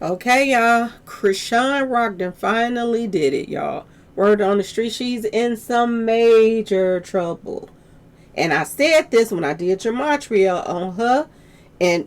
Okay, y'all. Chrisean Rock done finally did it, y'all. Word on the street, she's in some major trouble. And I said this when I did your gematria on her and,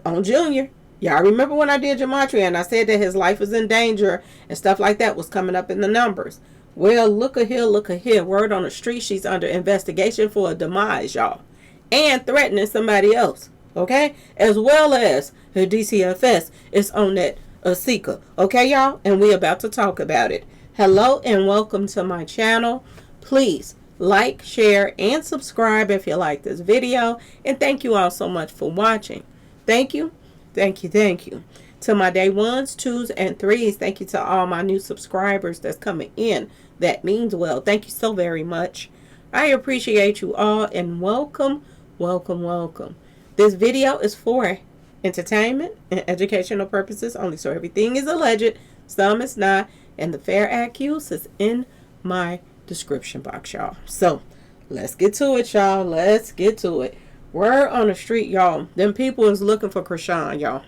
on Junior. Y'all remember when I did gematria and I said that his life was in danger and stuff like that was coming up in the numbers. Well, look at here, look at here. Word on the street, she's under investigation for a demise, y'all. And threatening somebody else. Okay? As well as her DCFS is on that seeker. Okay, y'all? And we about to talk about it. Hello and welcome to my channel. Please like, share, and subscribe if you like this video. And thank you all so much for watching. Thank you. Thank you. Thank you. To my day ones, twos, and threes, thank you to all my new subscribers that's coming in. That means well. Thank you so very much. I appreciate you all and welcome, welcome, welcome. This video is for entertainment and educational purposes only. So everything is alleged, some is not, and the fair accuse is in my description box, y'all. So let's get to it, y'all. Let's get to it. Word on the street, y'all. Them people is looking for Chrisean, y'all.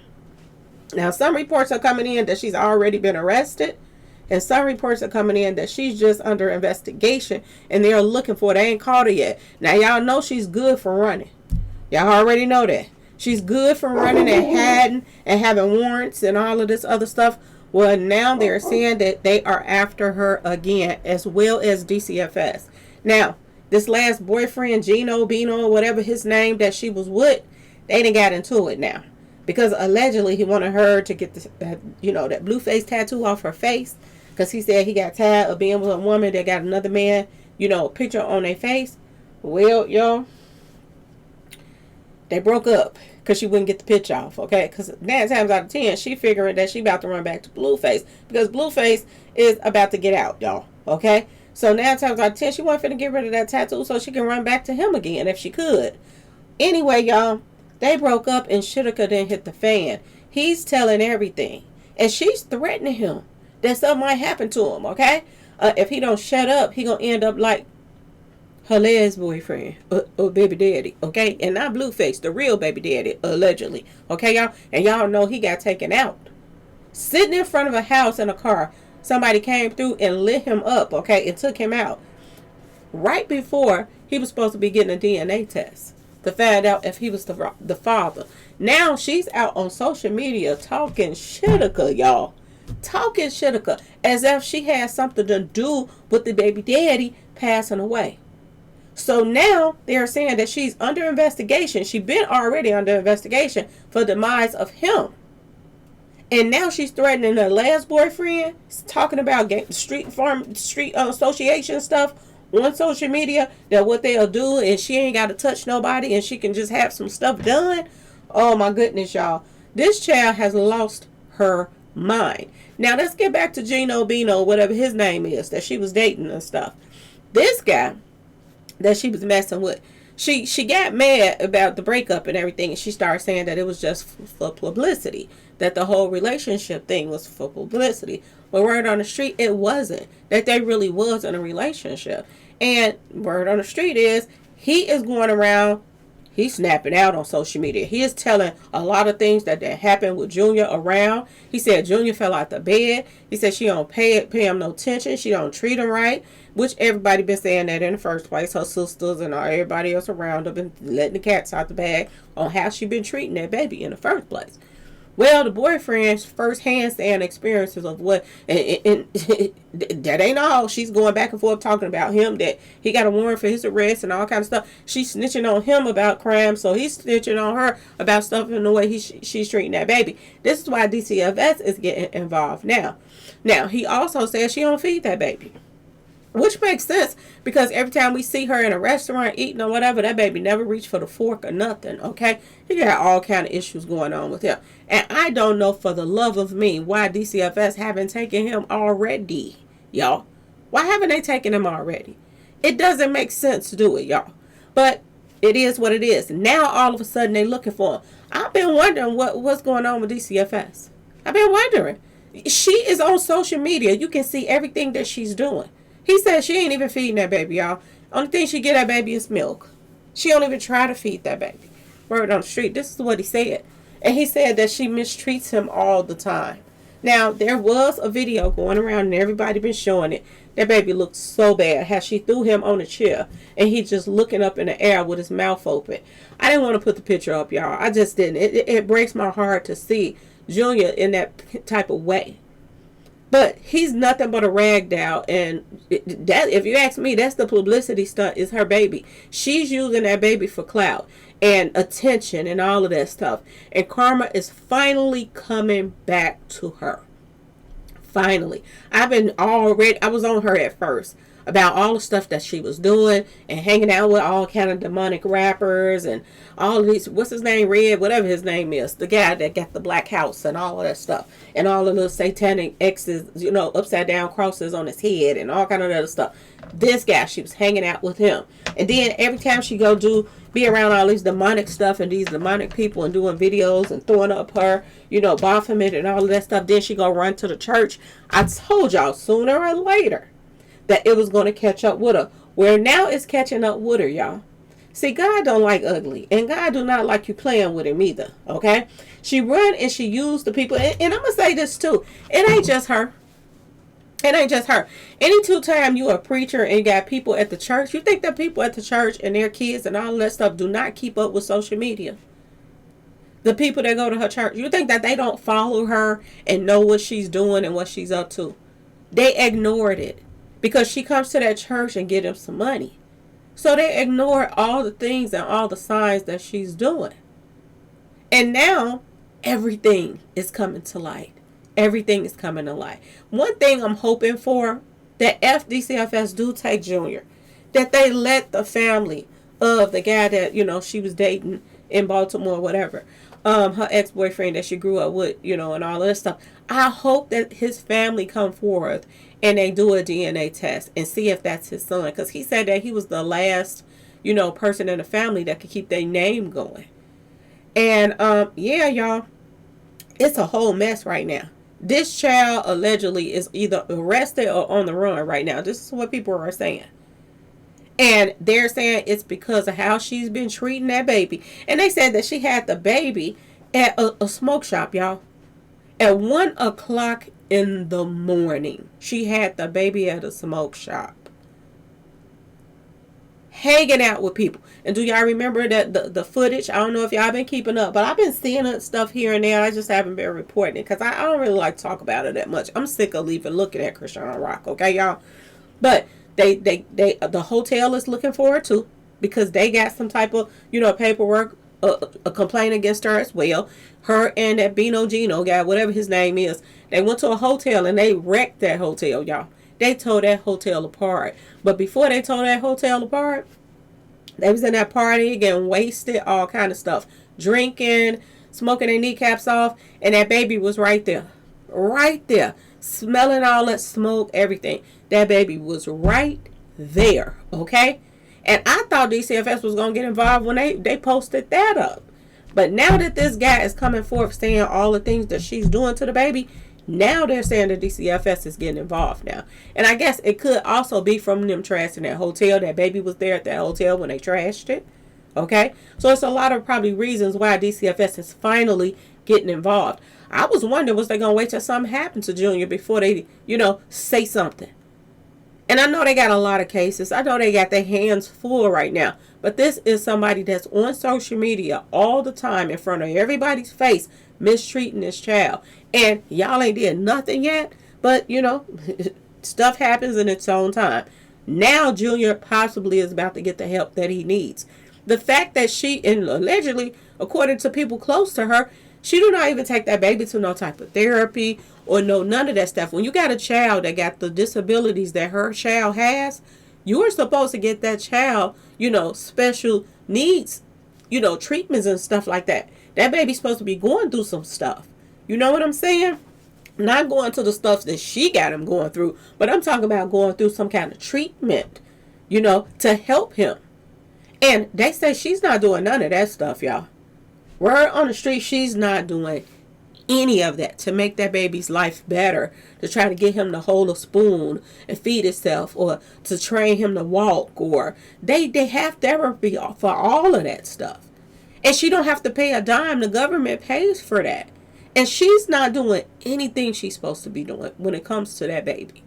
Now, some reports are coming in that she's already been arrested. And some reports are coming in that she's just under investigation. And they're looking for her. They ain't caught her yet. Now, y'all know she's good for running. Y'all already know that. She's good for running and hiding and having warrants and all of this other stuff. Well, now they're saying that they are after her again, as well as DCFS. Now, this last boyfriend, Gino, Bino, whatever his name that she was with, they done got into it now. Because allegedly he wanted her to get that blue face tattoo off her face. Because he said he got tired of being with a woman that got another man, picture on their face. Well, y'all, they broke up because she wouldn't get the pitch off, okay? Because 9 times out of 10, she figuring that she about to run back to Blueface because Blueface is about to get out, y'all, okay? So 9 times out of 10, she wasn't finna get rid of that tattoo so she can run back to him again if she could. Anyway, y'all, they broke up and Shitika didn't hit the fan. He's telling everything. And she's threatening him that something might happen to him, okay? If he don't shut up, he gonna end up like her last boyfriend or baby daddy, okay? And not Blueface, the real baby daddy, allegedly, okay, y'all? And y'all know he got taken out. Sitting in front of a house in a car, somebody came through and lit him up, okay, and took him out. Right before he was supposed to be getting a DNA test to find out if he was the father. Now she's out on social media talking shitika, y'all. Talking shitika as if she had something to do with the baby daddy passing away. So now they're saying that she's under investigation. She's been already under investigation for the demise of him. And now she's threatening her last boyfriend, talking about street association stuff on social media, that what they'll do is she ain't got to touch nobody and she can just have some stuff done. Oh my goodness, y'all. This child has lost her mind. Now let's get back to Gino Bino, whatever his name is, that she was dating and stuff. This guy that she was messing with, she got mad about the breakup and everything, and she started saying that it was just for publicity, that the whole relationship thing was for publicity. But word on the street, it wasn't. That they really was in a relationship. And word on the street is he is going around, he's snapping out on social media. He is telling a lot of things that happened with Junior around. He said Junior fell out the bed. He said she don't pay him no attention. She don't treat him right. Which everybody been saying that in the first place. Her sisters and everybody else around her been letting the cats out the bag on how she been treating that baby in the first place. Well, the boyfriend's first-hand experiences of what, and that ain't all. She's going back and forth talking about him, that he got a warrant for his arrest and all kind of stuff. She's snitching on him about crime, so he's snitching on her about stuff in the way she's treating that baby. This is why DCFS is getting involved now. Now, he also says she don't feed that baby. Which makes sense, because every time we see her in a restaurant eating or whatever, that baby never reached for the fork or nothing, okay? He got all kind of issues going on with him. And I don't know for the love of me why DCFS haven't taken him already, y'all. Why haven't they taken him already? It doesn't make sense to do it, y'all. But it is what it is. Now, all of a sudden, they're looking for him. I've been wondering what's going on with DCFS. I've been wondering. She is on social media. You can see everything that she's doing. He said she ain't even feeding that baby, y'all. Only thing she get that baby is milk. She don't even try to feed that baby. Word on the street. This is what he said. And he said that she mistreats him all the time. Now, there was a video going around and everybody been showing it. That baby looked so bad. How she threw him on a chair and he just looking up in the air with his mouth open. I didn't want to put the picture up, y'all. I just didn't. It breaks my heart to see Junior in that type of way. But he's nothing but a rag doll, and that, if you ask me, that's the publicity stunt, is her baby. She's using that baby for clout and attention and all of that stuff. And karma is finally coming back to her. Finally. I was on her at first about all the stuff that she was doing and hanging out with all kind of demonic rappers and all of these, what's his name, Red, whatever his name is, the guy that got the black house and all of that stuff, and all the little satanic X's, upside down crosses on his head and all kind of other stuff. This guy, she was hanging out with him. And then every time she be around all these demonic stuff and these demonic people and doing videos and throwing up her, Baphomet and all of that stuff, then she go run to the church. I told y'all sooner or later that it was going to catch up with her. Where now it's catching up with her, y'all. See, God don't like ugly. And God do not like you playing with him either. Okay? She run and she used the people. And I'm going to say this too. It ain't just her. It ain't just her. Any time you a preacher and you got people at the church, you think that people at the church and their kids and all that stuff do not keep up with social media? The people that go to her church, you think that they don't follow her and know what she's doing and what she's up to? They ignored it. Because she comes to that church and get them some money. So they ignore all the things and all the signs that she's doing. And now everything is coming to light. Everything is coming to light. One thing I'm hoping for, that if DCFS do take Junior, that they let the family of the guy that, she was dating in Baltimore or whatever, her ex-boyfriend that she grew up with, and all of that stuff. I hope that his family come forth and they do a DNA test and see if that's his son. Because he said that he was the last, person in the family that could keep their name going. And, yeah, y'all, it's a whole mess right now. This child allegedly is either arrested or on the run right now. This is what people are saying. And they're saying it's because of how she's been treating that baby. And they said that she had the baby at a smoke shop, y'all. At 1 o'clock in the morning, she had the baby at a smoke shop. Hanging out with people. And do y'all remember that the footage? I don't know if y'all been keeping up, but I've been seeing that stuff here and there. I just haven't been reporting it because I don't really like to talk about it that much. I'm sick of even looking at Chrisean Rock, okay, y'all? But the hotel is looking for her too, because they got some type of, paperwork, a complaint against her as well. Her and that Bino Gino guy, whatever his name is, they went to a hotel and they wrecked that hotel, y'all. They tore that hotel apart. But before they tore that hotel apart, they was in that party getting wasted, all kind of stuff, drinking, smoking their kneecaps off, and that baby was right there, smelling all that smoke, everything. That baby was right there, okay? And I thought DCFS was going to get involved when they posted that up. But now that this guy is coming forth saying all the things that she's doing to the baby, now they're saying that DCFS is getting involved now. And I guess it could also be from them trashing that hotel. That baby was there at that hotel when they trashed it. Okay? So it's a lot of probably reasons why DCFS is finally getting involved. I was wondering, was they going to wait till something happened to Junior before they, say something? And I know they got a lot of cases. I know they got their hands full right now. But this is somebody that's on social media all the time in front of everybody's face mistreating this child. And y'all ain't did nothing yet. But, stuff happens in its own time. Now Junior possibly is about to get the help that he needs. The fact that she, and allegedly, according to people close to her, she do not even take that baby to no type of therapy or none of that stuff. When you got a child that got the disabilities that her child has, you're supposed to get that child, special needs, treatments and stuff like that. That baby's supposed to be going through some stuff. You know what I'm saying? Not going to the stuff that she got him going through, but I'm talking about going through some kind of treatment, to help him. And they say she's not doing none of that stuff, y'all. Word on the street, she's not doing any of that to make that baby's life better, to try to get him to hold a spoon and feed himself, or to train him to walk, or they have therapy for all of that stuff. And she don't have to pay a dime. The government pays for that. And she's not doing anything she's supposed to be doing when it comes to that baby.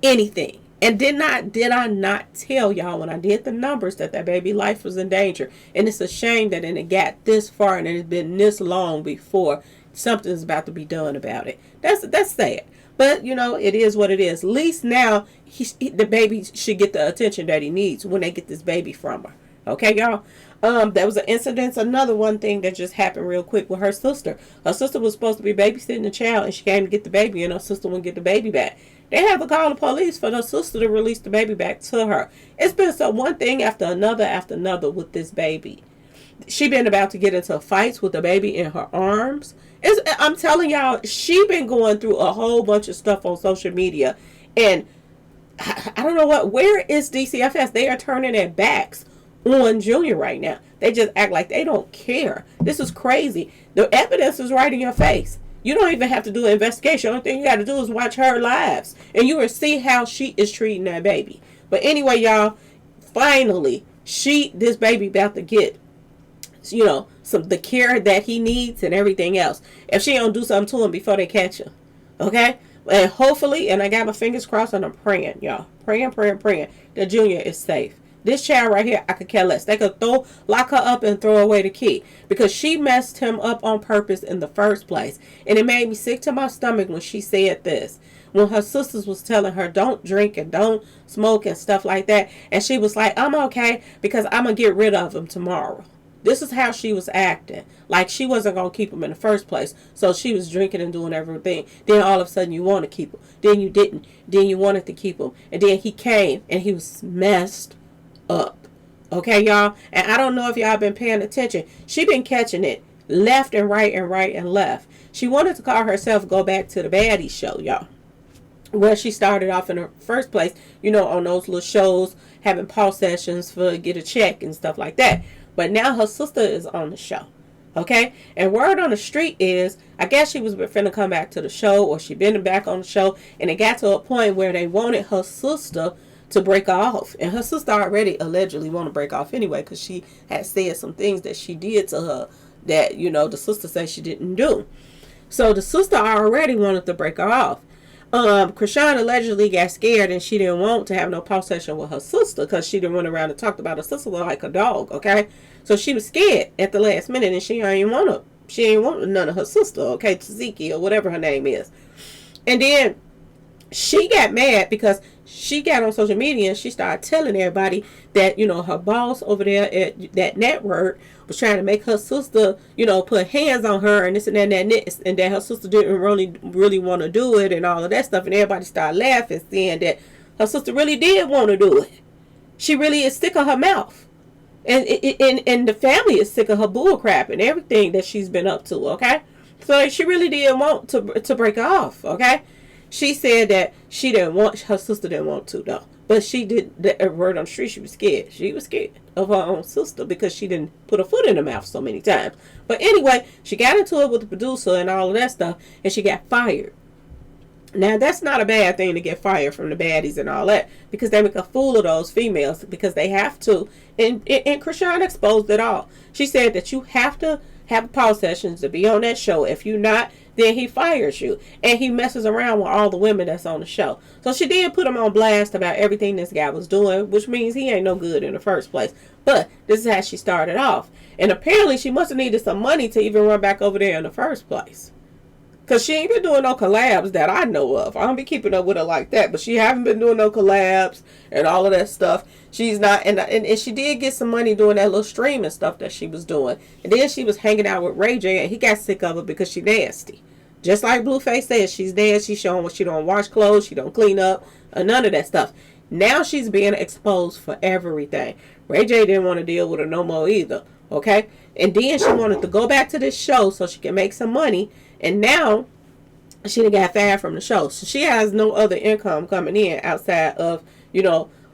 Anything. And did I not tell y'all when I did the numbers that baby life was in danger? And it's a shame that it got this far and it's been this long before something's about to be done about it. That's sad. But, it is what it is. At least now, the baby should get the attention that he needs when they get this baby from her. Okay, y'all? There was an incident, another one thing that just happened real quick with her sister. Her sister was supposed to be babysitting the child, and she came to get the baby, and her sister wouldn't get the baby back. They had to call the police for her sister to release the baby back to her. It's been one thing after another with this baby. She been about to get into fights with the baby in her arms. I'm telling y'all, she been going through a whole bunch of stuff on social media. And I don't know where is DCFS? They are turning their backs on Junior right now. They just act like they don't care. This is crazy. The evidence is right in your face. You don't even have to do an investigation. The only thing you got to do is watch her lives. And you will see how she is treating that baby. But anyway, y'all, finally, this baby about to get the care that he needs and everything else. If she don't do something to him before they catch him. Okay? And hopefully, and I got my fingers crossed and I'm praying, y'all. Praying that Junior is safe. This child right here, I could care less. They could lock her up and throw away the key. Because she messed him up on purpose in the first place. And it made me sick to my stomach when she said this. When her sisters was telling her, don't drink and don't smoke and stuff like that. And she was like, I'm okay because I'm going to get rid of him tomorrow. This is how she was acting. Like she wasn't going to keep him in the first place. So she was drinking and doing everything. Then all of a sudden you want to keep him. Then you didn't. Then you wanted to keep him. And then he came and he was messed up. Okay, y'all? And I don't know if y'all been paying attention. She been catching it left and right and left. She wanted to call herself Go Back to the Baddie Show, y'all. Where she started off in the first place, on those little shows, having pause sessions for get a check and stuff like that. But now her sister is on the show. Okay? And word on the street is, I guess she was finna come back to the show, or she been back on the show, and it got to a point where they wanted her sister to break off. And her sister already allegedly want to break off anyway, because she had said some things that she did to her that, the sister said she didn't do. So the sister already wanted to break her off. Chrisean allegedly got scared and she didn't want to have no pause session with her sister because she didn't run around and talk about her sister like a dog, okay? So she was scared at the last minute and she ain't want none of her sister, okay? Taziki or whatever her name is. And then she got mad because she got on social media and she started telling everybody that, her boss over there at that network was trying to make her sister, put hands on her and this and that and that her sister didn't really want to do it and all of that stuff. And everybody started laughing, saying that her sister really did want to do it. She really is sick of her mouth. And the family is sick of her bull crap and everything that she's been up to, okay? So she really did want to break her off, okay? She said that her sister didn't want to, though. But she did, the word on the street, she was scared. She was scared of her own sister because she didn't put her foot in her mouth so many times. But anyway, she got into it with the producer and all of that stuff, and she got fired. Now, that's not a bad thing to get fired from the baddies and all that, because they make a fool of those females, because they have to. And Chrisean exposed it all. She said that you have to have pause sessions to be on that show. If you're not, then he fires you. And he messes around with all the women that's on the show. So she did put him on blast about everything this guy was doing, which means he ain't no good in the first place. But this is how she started off. And apparently she must have needed some money to even run back over there in the first place. Because she ain't been doing no collabs that I know of. I don't be keeping up with her like that. But she haven't been doing no collabs and all of that stuff. She's not. And she did get some money doing that little streaming stuff that she was doing. And then she was hanging out with Ray J. And he got sick of her because she nasty. Just like Blueface says, she's nasty. She's showing what she don't wash clothes. She don't clean up. Or none of that stuff. Now she's being exposed for everything. Ray J didn't want to deal with her no more either. Okay? And then she wanted to go back to this show so she can make some money. And now she done got fired from the show. So she has no other income coming in outside of,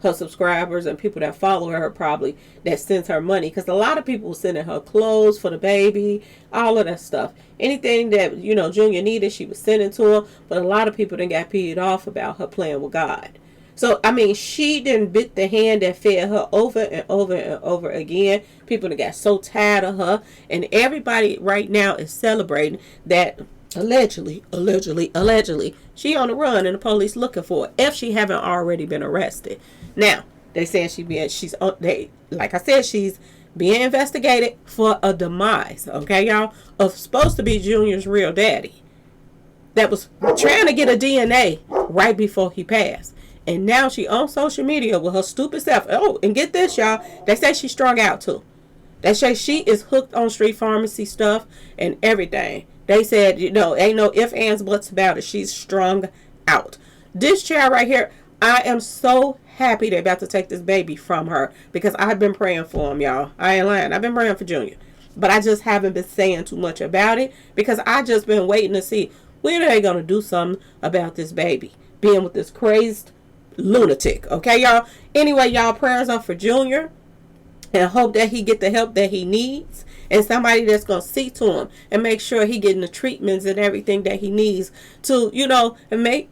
her subscribers and people that follow her probably that sends her money. Because a lot of people were sending her clothes for the baby, all of that stuff. Anything that, Junior needed, she was sending to him. But a lot of people done got peed off about her playing with God. So, I mean, she didn't bit the hand that fed her over and over and over again. People that got so tired of her. And everybody right now is celebrating that allegedly, she on the run and the police looking for her if she haven't already been arrested. Now, they saying like I said, she's being investigated for a demise, okay, y'all, of supposed to be Junior's real daddy that was trying to get a DNA right before he passed. And now she on social media with her stupid self. Oh, and get this, y'all. They say she's strung out too. They say she is hooked on street pharmacy stuff and everything. They said, ain't no ifs, ands, buts about it. She's strung out. This child right here, I am so happy they're about to take this baby from her because I've been praying for him, y'all. I ain't lying. I've been praying for Junior. But I just haven't been saying too much about it because I just been waiting to see when are they going to do something about this baby being with this crazed lunatic. Okay, y'all? Anyway, y'all, prayers up for Junior and hope that he get the help that he needs and somebody that's going to see to him and make sure he getting the treatments and everything that he needs to, and make,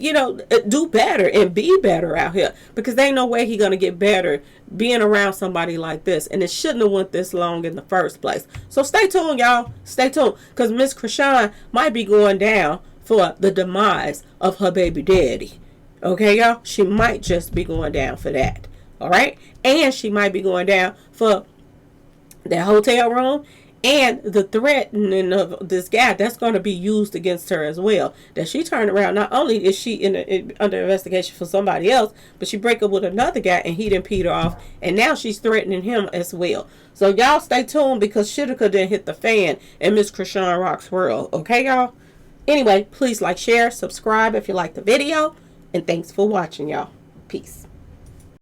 do better and be better out here because there ain't no way he going to get better being around somebody like this, and it shouldn't have went this long in the first place. So stay tuned, y'all. Stay tuned because Miss Chrisean might be going down for the demise of her baby daddy. Okay, y'all? She might just be going down for that. All right? And she might be going down for that hotel room and the threatening of this guy that's going to be used against her as well. That she turned around. Not only is she under investigation for somebody else, but she break up with another guy and he didn't pee her off. And now she's threatening him as well. So y'all stay tuned because Shitika didn't hit the fan in Miss Chrisean Rock's world. Okay, y'all? Anyway, please like, share, subscribe if you like the video. And thanks for watching, y'all. Peace.